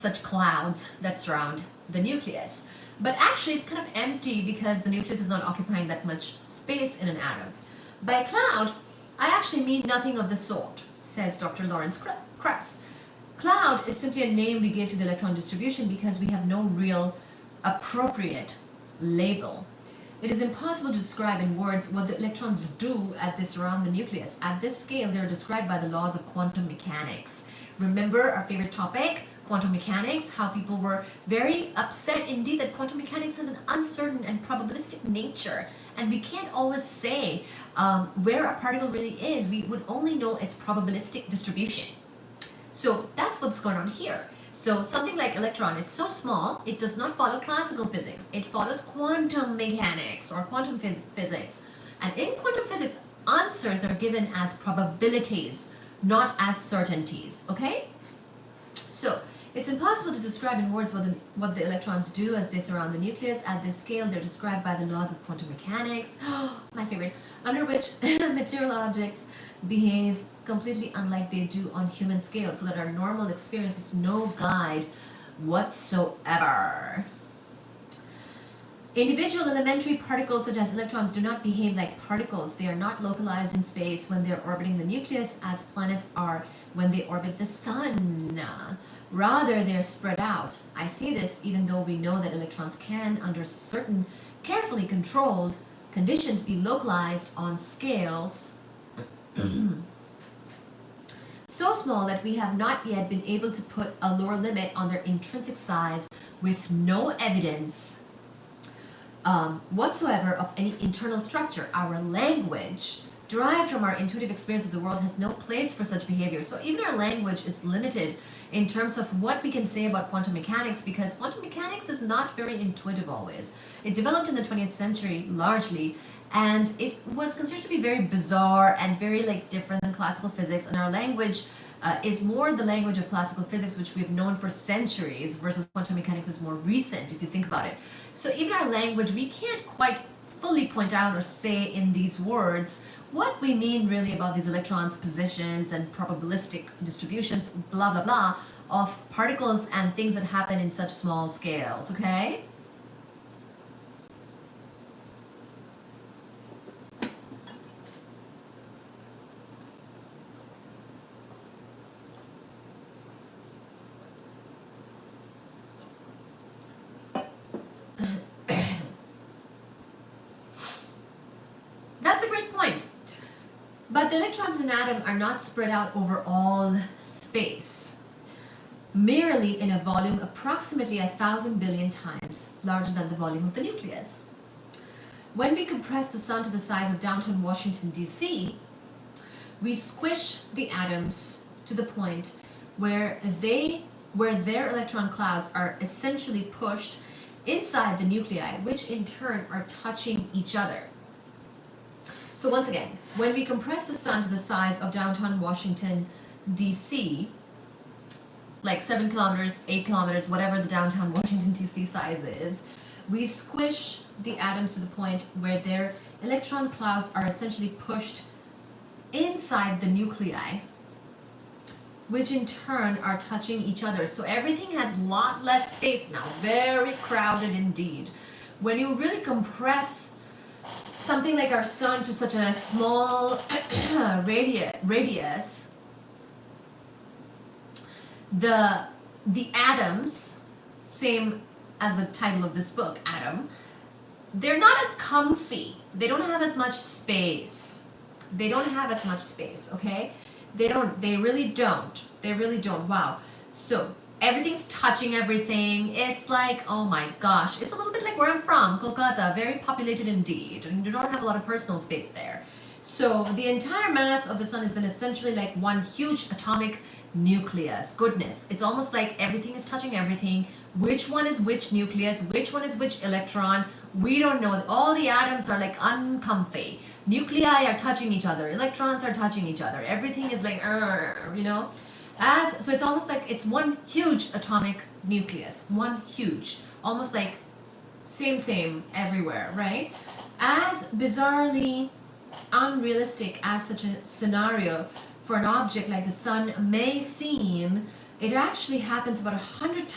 such clouds that surround the nucleus. But actually it's kind of empty because the nucleus is not occupying that much space in an atom. By cloud, I actually mean nothing of the sort, says Dr. Lawrence KRAUSS. Cloud is simply a name we give to the electron distribution because we have no real appropriate label. It is impossible to describe in words what the electrons do as they surround the nucleus. At this scale, they're described by the laws of quantum mechanics. Remember our favorite topic, quantum mechanics, how people were very upset indeed that quantum mechanics has an uncertain and probabilistic nature, and we can't always say where a particle really is. We would only know its probabilistic distribution. So that's what's going on here. So something like electron, it's so small, it does not follow classical physics. It follows quantum mechanics or quantum physics. And in quantum physics, answers are given as probabilities, not as certainties, okay? So it's impossible to describe in words what the electrons do as they surround the nucleus. At this scale, they're described by the laws of quantum mechanics, my favorite, under which material objects behave completely unlike they do on human scale, so that our normal experience is no guide whatsoever. Individual elementary particles such as electrons do not behave like particles. They are not localized in space when they're orbiting the nucleus as planets are when they orbit the sun. Rather, they're spread out. I see this even though we know that electrons can, under certain carefully controlled conditions, be localized on scales so small that we have not yet been able to put a lower limit on their intrinsic size, with no evidence whatsoever of any internal structure. Our language, derived from our intuitive experience of the world, has no place for such behavior. So even our language is limited in terms of what we can say about quantum mechanics, because quantum mechanics is not very intuitive always. It developed in the 20th century largely, and it was considered to be very bizarre and very different than classical physics, and our language is more the language of classical physics, which we've known for centuries, versus quantum mechanics is more recent if you think about it. So even our language, we can't quite fully point out or say in these words what we mean really about these electrons' positions and probabilistic distributions, blah blah blah, of particles and things that happen in such small scales, okay? That's a great point. But the electrons in an atom are not spread out over all space, merely in a volume approximately 1,000 billion times larger than the volume of the nucleus. When we compress the sun to the size of downtown Washington, D.C., we squish the atoms to the point where their electron clouds are essentially pushed inside the nuclei, which in turn are touching each other. So once again, when we compress the sun to the size of downtown Washington, D.C., like 7 kilometers, 8 kilometers, whatever the downtown Washington, D.C. size is, we squish the atoms to the point where their electron clouds are essentially pushed inside the nuclei, which in turn are touching each other. So everything has a lot less space now, very crowded indeed. When you really compress something like our sun to such a small radius, the atoms, same as the title of this book, atom, they're not as comfy. They don't have as much space. They don't have as much space, okay? They really don't. They really don't. Wow. So everything's touching everything. It's like, oh my gosh, it's a little bit like where I'm from, Kolkata, very populated indeed, and you don't have a lot of personal space there. So the entire mass of the sun is then essentially like one huge atomic nucleus. Goodness, it's almost like everything is touching everything. Which one is which nucleus? Which one is which electron? We don't know. All the atoms are like uncomfy. Nuclei are touching each other. Electrons are touching each other. Everything is like, you know? So it's almost like it's one huge atomic nucleus. One huge. Almost like same everywhere, right? As bizarrely unrealistic as such a scenario for an object like the sun may seem, it actually happens about 100